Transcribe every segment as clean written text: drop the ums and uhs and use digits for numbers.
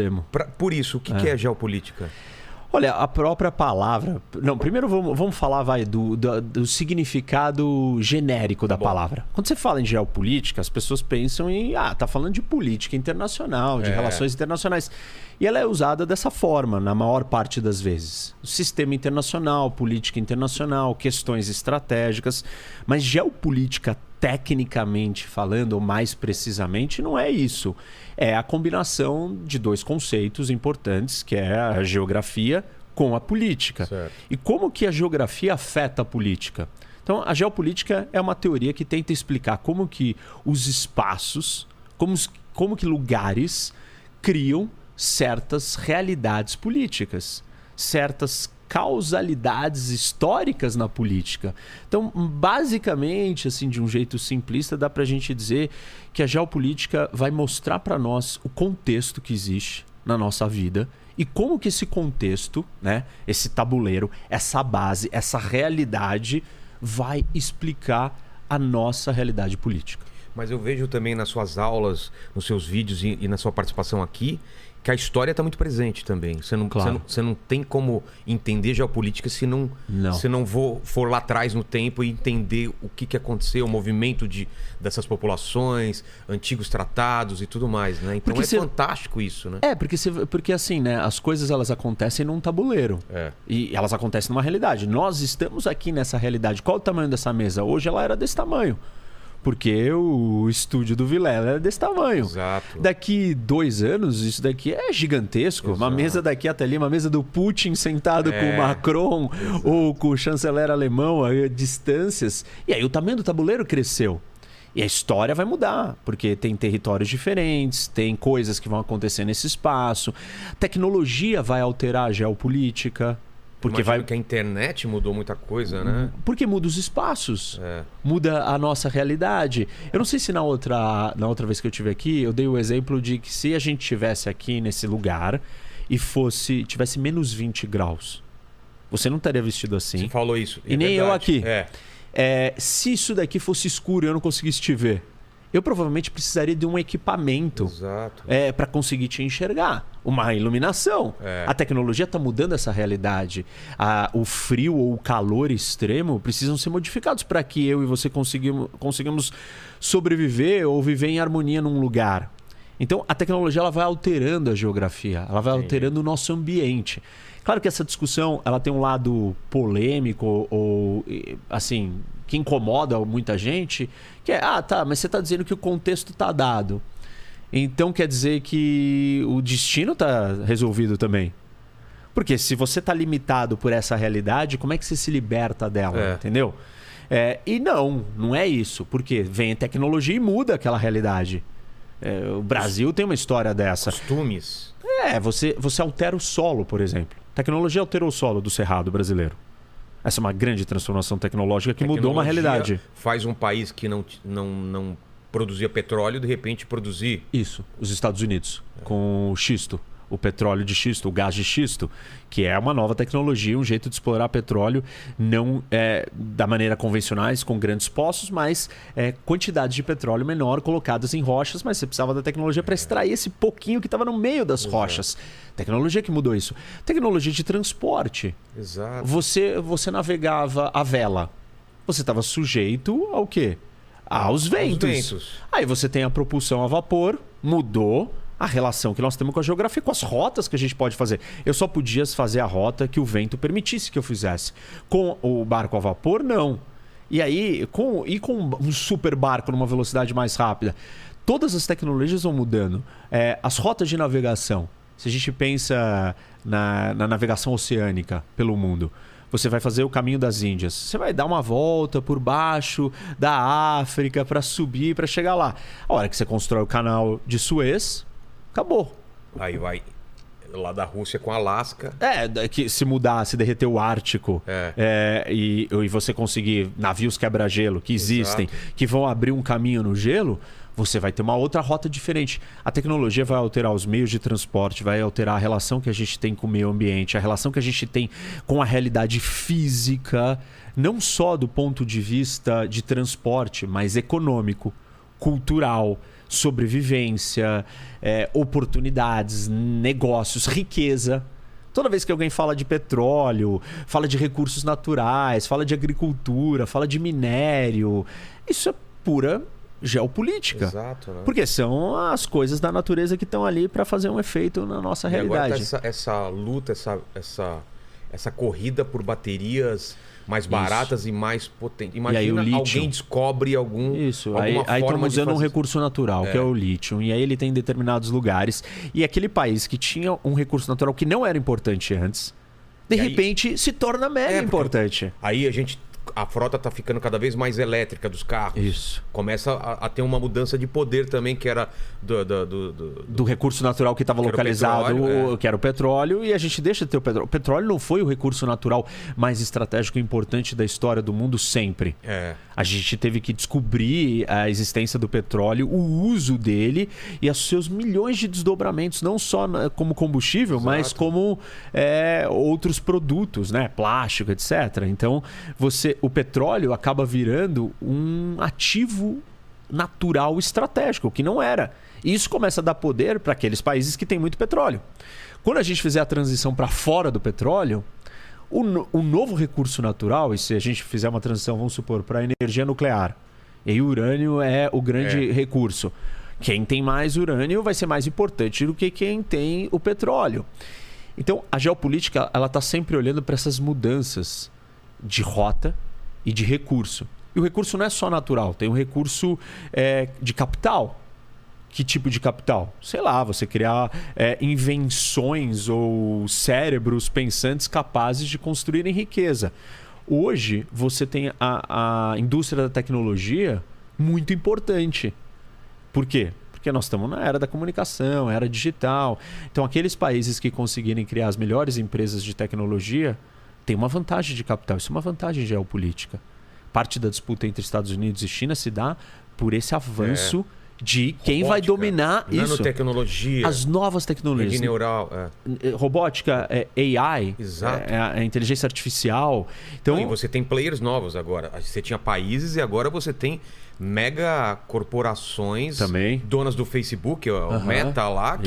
Temo. Por isso, o que é geopolítica? Olha, a própria palavra... Não, primeiro vamos falar do significado genérico da palavra. Quando você fala em geopolítica, as pessoas pensam em... tá falando de política internacional, de relações internacionais. E ela é usada dessa forma, na maior parte das vezes. O sistema internacional, política internacional, questões estratégicas. Mas geopolítica, tecnicamente falando, ou mais precisamente, não é isso. É a combinação de dois conceitos importantes, que é a geografia com a política. Certo. E como que a geografia afeta a política? Então, a geopolítica é uma teoria que tenta explicar como que os espaços, como que lugares criam certas realidades políticas, certas causalidades históricas na política. Então, basicamente, assim, de um jeito simplista, dá para a gente dizer que a geopolítica vai mostrar para nós o contexto que existe na nossa vida e como que esse contexto, né, esse tabuleiro, essa base, essa realidade vai explicar a nossa realidade política. Mas eu vejo também nas suas aulas, nos seus vídeos e na sua participação aqui, que a história está muito presente também. Você não tem como entender geopolítica se não for lá atrás no tempo e entender o que aconteceu, o movimento dessas populações, antigos tratados e tudo mais, né? Então fantástico isso, né? Porque assim, né? As coisas elas acontecem num tabuleiro. E elas acontecem numa realidade. Nós estamos aqui nessa realidade. Qual o tamanho dessa mesa? Hoje ela era desse tamanho. Porque o estúdio do Vilela era desse tamanho. Exato. Daqui 2 anos, isso daqui é gigantesco. Exato. Uma mesa daqui até ali, uma mesa do Putin sentado com o Macron ou com o chanceler alemão a distâncias. E aí o tamanho do tabuleiro cresceu. E a história vai mudar, porque tem territórios diferentes, tem coisas que vão acontecer nesse espaço. Tecnologia vai alterar a geopolítica. Porque que a internet mudou muita coisa, né? Porque muda os espaços, muda a nossa realidade. Eu não sei se na outra vez que eu estive aqui, eu dei o exemplo de que se a gente estivesse aqui nesse lugar e tivesse menos 20 graus, você não estaria vestido assim. Você falou isso. E nem eu aqui. Se isso daqui fosse escuro e eu não conseguisse te ver, eu provavelmente precisaria de um equipamento para conseguir te enxergar. Uma iluminação. A tecnologia está mudando essa realidade. O frio ou o calor extremo precisam ser modificados para que eu e você consigamos sobreviver ou viver em harmonia num lugar. Então, a tecnologia ela vai alterando a geografia, ela vai alterando o nosso ambiente. Claro que essa discussão ela tem um lado polêmico ou assim, que incomoda muita gente, que é, mas você está dizendo que o contexto está dado. Então quer dizer que o destino está resolvido também. Porque se você está limitado por essa realidade, como é que você se liberta dela, entendeu? E não é isso. Porque vem a tecnologia e muda aquela realidade. O Brasil tem uma história dessa. Costumes. Você altera o solo, por exemplo. A tecnologia alterou o solo do Cerrado brasileiro. Essa é uma grande transformação tecnológica que mudou uma realidade. Faz um país que não produzia petróleo, de repente produzir... Isso, os Estados Unidos, com o xisto, o petróleo de xisto, o gás de xisto, que é uma nova tecnologia, um jeito de explorar petróleo, não da maneira convencionais, com grandes poços, mas quantidades de petróleo menor colocadas em rochas, mas você precisava da tecnologia para extrair esse pouquinho que estava no meio das rochas. Tecnologia que mudou isso. Tecnologia de transporte. Exato. Você navegava a vela. Você estava sujeito ao quê? Aos ventos. Aí você tem a propulsão a vapor, mudou a relação que nós temos com a geografia, com as rotas que a gente pode fazer. Eu só podia fazer a rota que o vento permitisse que eu fizesse. Com o barco a vapor, não. E aí, com um super barco numa velocidade mais rápida, todas as tecnologias vão mudando. As rotas de navegação. Se a gente pensa na navegação oceânica pelo mundo, você vai fazer o caminho das Índias. Você vai dar uma volta por baixo da África para subir, para chegar lá. A hora que você constrói o canal de Suez, acabou. Aí vai lá da Rússia com Alasca. Que se mudar, se derreter o Ártico e você conseguir navios quebra-gelo que existem, que vão abrir um caminho no gelo, você vai ter uma outra rota diferente. A tecnologia vai alterar os meios de transporte, vai alterar a relação que a gente tem com o meio ambiente, a relação que a gente tem com a realidade física, não só do ponto de vista de transporte, mas econômico, cultural, sobrevivência, oportunidades, negócios, riqueza. Toda vez que alguém fala de petróleo, fala de recursos naturais, fala de agricultura, fala de minério, isso é pura geopolítica. Exato, né? Porque são as coisas da natureza que estão ali para fazer um efeito na nossa realidade. Agora tá essa luta, essa corrida por baterias mais baratas e mais potentes. Imagina alguém descobre alguma aí forma estão usando um fazer... recurso natural, que é o lítio. E aí ele tem em determinados lugares. E aquele país que tinha um recurso natural que não era importante antes, de repente se torna mega importante. Aí a frota tá ficando cada vez mais elétrica dos carros. Isso. Começa a ter uma mudança de poder também, que era do recurso natural que estava localizado, que era o petróleo, e a gente deixa de ter o petróleo. O petróleo não foi o recurso natural mais estratégico e importante da história do mundo sempre. A gente teve que descobrir a existência do petróleo, o uso dele e os seus milhões de desdobramentos, não só como combustível, mas como outros produtos, né? Plástico, etc. Então, o petróleo acaba virando um ativo natural estratégico, que não era. E isso começa a dar poder para aqueles países que têm muito petróleo. Quando a gente fizer a transição para fora do petróleo, o novo recurso natural, e se a gente fizer uma transição, vamos supor, para a energia nuclear, e aí o urânio é o grande recurso. Quem tem mais urânio vai ser mais importante do que quem tem o petróleo. Então, a geopolítica ela está sempre olhando para essas mudanças de rota e de recurso. E o recurso não é só natural, tem um recurso de capital. Que tipo de capital? Sei lá, você criar invenções ou cérebros pensantes capazes de construírem riqueza. Hoje, você tem a indústria da tecnologia muito importante. Por quê? Porque nós estamos na era da comunicação, era digital. Então, aqueles países que conseguirem criar as melhores empresas de tecnologia têm uma vantagem de capital. Isso é uma vantagem geopolítica. Parte da disputa entre Estados Unidos e China se dá por esse avanço de quem vai dominar isso. Nanotecnologia. As novas tecnologias. Rede neural. Robótica, AI. Exato. A inteligência artificial. Então, e você tem players novos agora. Você tinha países e agora você tem mega corporações também. Donas do Facebook, o Meta lá,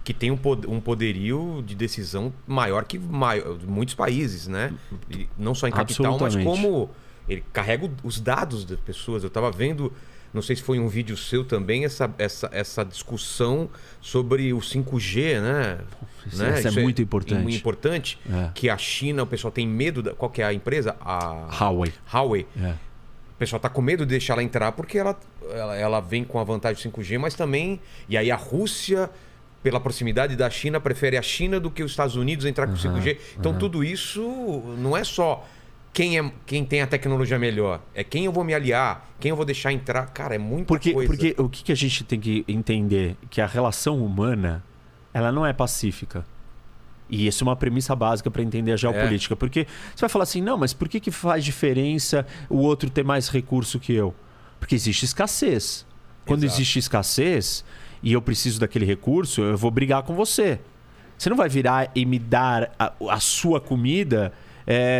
que tem um poderio de decisão maior que muitos países, né? E não só em capital, mas como ele carrega os dados das pessoas. Eu estava vendo, não sei se foi um vídeo seu também, essa discussão sobre o 5G, né? Isso é muito importante. Muito importante, que a China, o pessoal tem medo... Qual que é a empresa? A Huawei. O pessoal está com medo de deixar ela entrar porque ela vem com a vantagem do 5G, mas também... E aí a Rússia, pela proximidade da China, prefere a China do que os Estados Unidos entrar com o 5G. Então tudo isso não é só... Quem tem a tecnologia melhor? É quem eu vou me aliar, quem eu vou deixar entrar. Cara, é muita coisa. Porque o que a gente tem que entender? Que a relação humana, ela não é pacífica. E isso é uma premissa básica para entender a geopolítica. Porque você vai falar assim, não, mas por que faz diferença o outro ter mais recurso que eu? Porque existe escassez. Quando existe escassez e eu preciso daquele recurso, eu vou brigar com você. Você não vai virar e me dar a sua comida...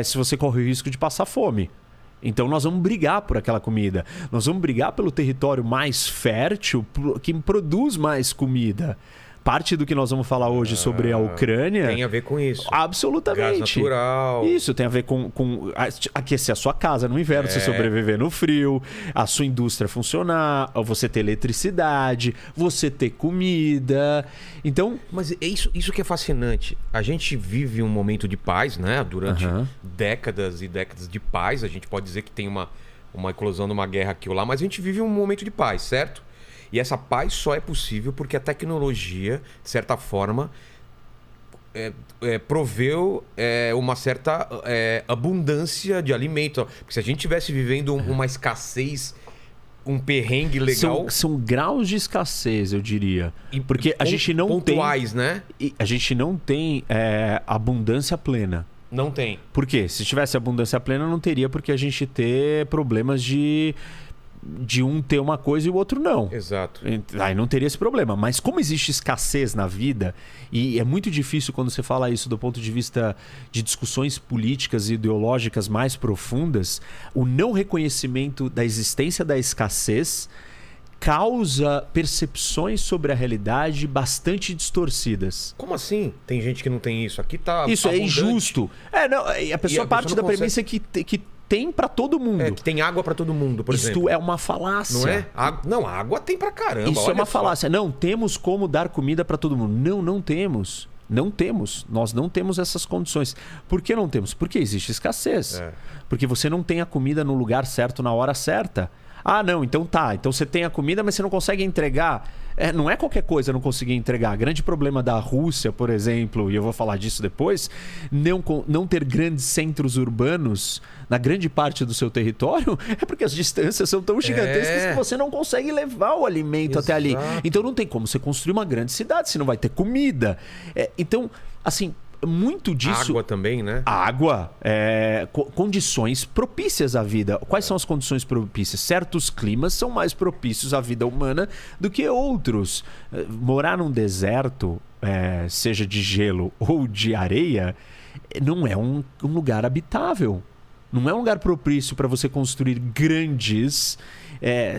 se você corre o risco de passar fome. Então nós vamos brigar por aquela comida. Nós vamos brigar pelo território mais fértil, que produz mais comida. Parte do que nós vamos falar hoje sobre a Ucrânia... Tem a ver com isso. Absolutamente. Gás natural. Isso, tem a ver com aquecer a sua casa no inverno, você sobreviver no frio, a sua indústria funcionar, você ter eletricidade, você ter comida. Então... Mas é isso que é fascinante. A gente vive um momento de paz, né? Durante décadas e décadas de paz. A gente pode dizer que tem uma eclosão de uma guerra aqui ou lá, mas a gente vive um momento de paz, certo? E essa paz só é possível porque a tecnologia, de certa forma, proveu uma certa abundância de alimento. Porque se a gente estivesse vivendo uma escassez, um perrengue legal... São graus de escassez, eu diria. Porque a gente não pontuais, né? A gente não tem abundância plena. Não tem. Por quê? Se tivesse abundância plena, não teria porque a gente ter problemas de um ter uma coisa e o outro não. Exato. Aí não teria esse problema. Mas como existe escassez na vida, e é muito difícil quando você fala isso do ponto de vista de discussões políticas e ideológicas mais profundas, o não reconhecimento da existência da escassez causa percepções sobre a realidade bastante distorcidas. Como assim? Tem gente que não tem isso. Aqui tá Isso abundante. É injusto. A pessoa parte da premissa que tem para todo mundo. Que tem água para todo mundo, por exemplo. Isto é uma falácia. Não é? Não, água tem pra caramba. Isso é uma falácia. Não temos como dar comida para todo mundo. Não temos. Não temos. Nós não temos essas condições. Por que não temos? Porque existe escassez. Porque você não tem a comida no lugar certo, na hora certa. Ah, não, então tá. Então você tem a comida, mas você não consegue entregar. Não é qualquer coisa não conseguir entregar. Grande problema da Rússia, por exemplo, e eu vou falar disso depois, não ter grandes centros urbanos na grande parte do seu território é porque as distâncias são tão gigantescas que você não consegue levar o alimento até ali. Então não tem como você construir uma grande cidade se não vai ter comida. Então, assim... Muito disso... Água também, né? Água, condições propícias à vida. Quais são as condições propícias? Certos climas são mais propícios à vida humana do que outros. Morar num deserto, seja de gelo ou de areia, não é um lugar habitável. Não é um lugar propício para você construir grandes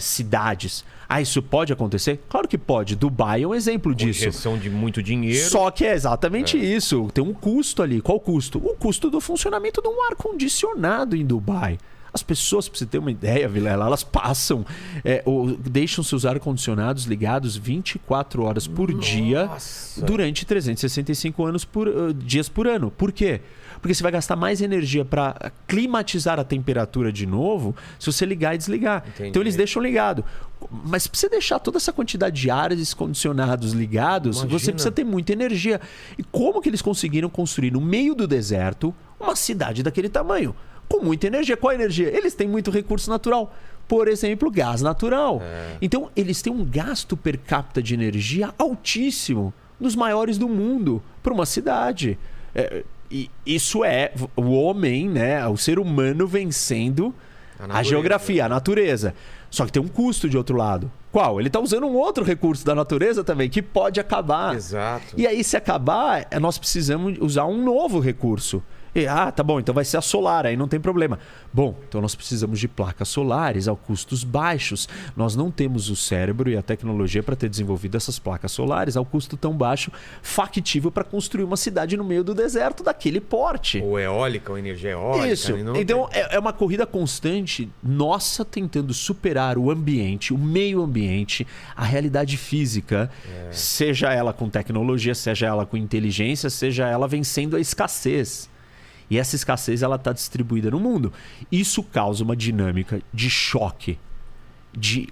cidades. Isso pode acontecer? Claro que pode. Dubai é um exemplo disso. Injeção de muito dinheiro. Só que é exatamente isso. Tem um custo ali. Qual o custo? O custo do funcionamento de um ar-condicionado em Dubai. As pessoas, para você ter uma ideia, Vilela, elas passam, deixam seus ar-condicionados ligados 24 horas por dia durante 365 dias por ano. Por quê? Porque você vai gastar mais energia para climatizar a temperatura de novo se você ligar e desligar. Entendi. Então eles deixam ligado. Mas para você deixar toda essa quantidade de ares condicionados ligados, você precisa ter muita energia. E como que eles conseguiram construir no meio do deserto uma cidade daquele tamanho? Com muita energia. Qual a energia? Eles têm muito recurso natural. Por exemplo, gás natural. Então, eles têm um gasto per capita de energia altíssimo, dos maiores do mundo, para uma cidade. E isso é o homem, né? O ser humano vencendo a geografia, a natureza. Só que tem um custo de outro lado. Qual? Ele está usando um outro recurso da natureza também, que pode acabar. Exato. E aí, se acabar, nós precisamos usar um novo recurso. Tá bom, então vai ser a solar, aí não tem problema. Bom, então nós precisamos de placas solares a custos baixos. Nós não temos o cérebro e a tecnologia para ter desenvolvido essas placas solares ao custo tão baixo, factível para construir uma cidade no meio do deserto daquele porte. Ou eólica, ou energia eólica. Isso. Então é uma corrida constante nossa tentando superar o ambiente, o meio ambiente, a realidade física, seja ela com tecnologia, seja ela com inteligência, seja ela vencendo a escassez. E essa escassez ela está distribuída no mundo. Isso causa uma dinâmica de choque, de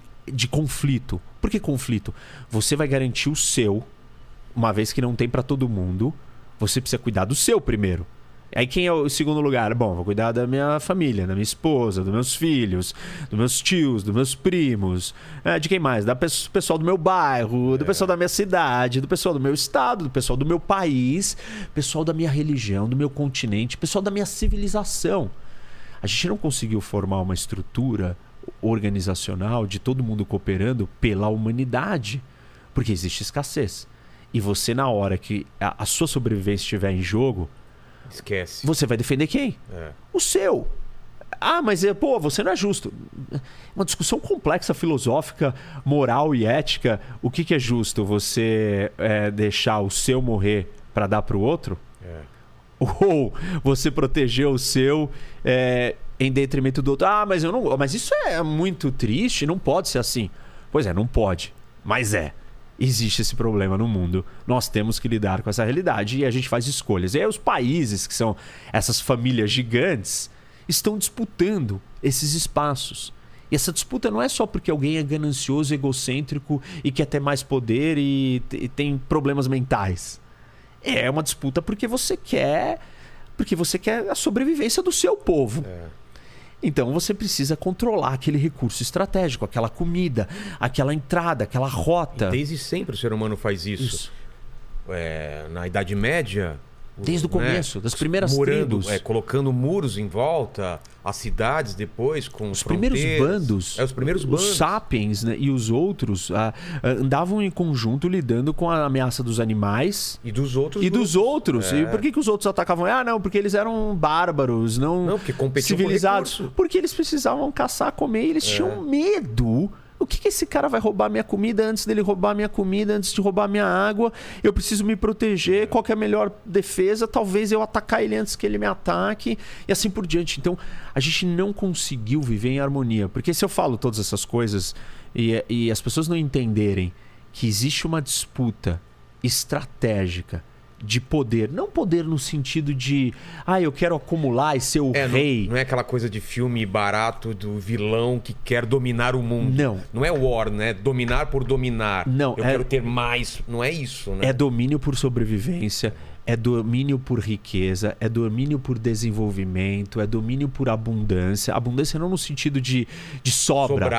conflito. Por que conflito? Você vai garantir o seu, uma vez que não tem para todo mundo, você precisa cuidar do seu primeiro. Aí quem é o segundo lugar? Bom, vou cuidar da minha família, da minha esposa, dos meus filhos, dos meus tios, dos meus primos. De quem mais? Do pessoal do meu bairro, do pessoal da minha cidade, do pessoal do meu estado, do pessoal do meu país, pessoal da minha religião, do meu continente, pessoal da minha civilização. A gente não conseguiu formar uma estrutura organizacional de todo mundo cooperando pela humanidade, porque existe escassez. E você, na hora que a sua sobrevivência estiver em jogo, esquece. Você vai defender quem? O seu. Mas você não é justo. Uma discussão complexa, filosófica, moral e ética. O que é justo? Você deixar o seu morrer para dar para o outro? Ou você proteger o seu em detrimento do outro? Mas eu não. Mas isso é muito triste. Não pode ser assim. Pois não pode. Mas existe esse problema no mundo. Nós temos que lidar com essa realidade e a gente faz escolhas. E aí os países, que são essas famílias gigantes, estão disputando esses espaços. E essa disputa não é só porque alguém é ganancioso, egocêntrico e quer ter mais poder e tem problemas mentais. É uma disputa porque você quer a sobrevivência do seu povo. Então você precisa controlar aquele recurso estratégico, aquela comida, aquela entrada, aquela rota. E desde sempre o ser humano faz isso. Na Idade Média... Desde o começo, das primeiras tribos. Colocando muros em volta, as cidades depois com os primeiros bandos. Os primeiros bandos. Os sapiens, né, e os outros andavam em conjunto lidando com a ameaça dos animais. E dos outros. E dos outros. E por que os outros atacavam? Não, porque eles eram bárbaros, não porque competiam civilizados. Porque eles precisavam caçar, comer e eles tinham medo. que esse cara vai roubar minha comida antes dele roubar minha comida, antes de roubar minha água? Eu preciso me proteger, qual que é a melhor defesa? Talvez eu atacar ele antes que ele me ataque e assim por diante. Então, a gente não conseguiu viver em harmonia. Porque se eu falo todas essas coisas e as pessoas não entenderem que existe uma disputa estratégica de poder, não poder no sentido de eu quero acumular e ser o rei. Não é aquela coisa de filme barato do vilão que quer dominar o mundo. Não é war, né? Dominar por dominar. Não, eu quero ter mais. Não é isso, né? É domínio por sobrevivência, é domínio por riqueza, é domínio por desenvolvimento, é domínio por abundância. Abundância não no sentido de sobra.